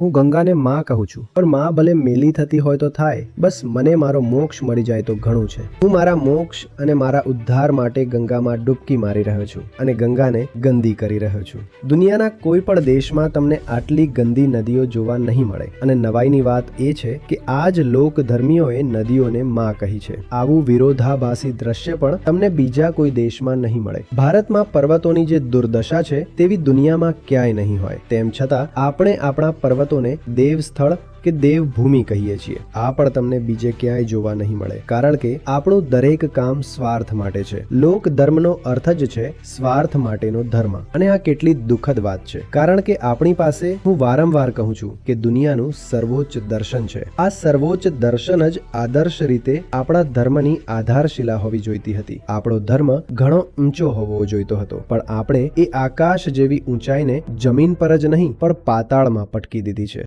હું ગંગાને માં કહું છું, પણ માં ભલે મેલી થતી હોય તો થાય, બસ મને મારો મોક્ષ મળી જાય તો ઘણું છે. હું મારા મોક્ષ અને મારા ઉદ્ધાર માટે ગંગામાં ડૂબકી મારી રહ્યો છું અને ગંગાને ગંદી કરી રહ્યો છું. દુનિયાના કોઈ પણ દેશમાં તમને આટલી ગંદી નદીઓ જોવા નહીં મળે. અને નવાઈની વાત એ છે કે આ જ લોક ધર્મીઓએ નદીઓને માં કહી છે. આવું વિરોધાભાસી દ્રશ્ય પણ તમને બીજા કોઈ દેશમાં નહીં મળે. ભારતમાં પર્વતોની જે દુર્દશા છે તેવી દુનિયામાં ક્યાંય નહીં હોય. તેમ છતાં આપણે આપણા પર્વતોને દેવ સ્થળ કે દેવભૂમિ કહીએ છીએ. આ પણ તમને બીજે ક્યાંય જોવા નહીં મળે, કારણ કે આપણું દરેક કામ સ્વાર્થ માટે છે. લોક ધર્મનો અર્થ જ છે સ્વાર્થ માટેનો ધર્મ. અને આ કેટલી દુઃખદ વાત છે, કારણ કે આપણી પાસે, હું વારંવાર કહું છું કે દુનિયાનું સર્વોચ્ચ દર્શન છે. આ સર્વોચ્ચ દર્શન જ આદર્શ રીતે આપણા ધર્મની આધારશિલા હોવી જોઈતી હતી. આપણો ધર્મ ઘણો ઊંચો હોવો જોઈતો હતો, પણ આપણે એ આકાશ જેવી ઊંચાઈને જમીન પર જ નહીં પણ પાતાળમાં પટકી દીધી છે.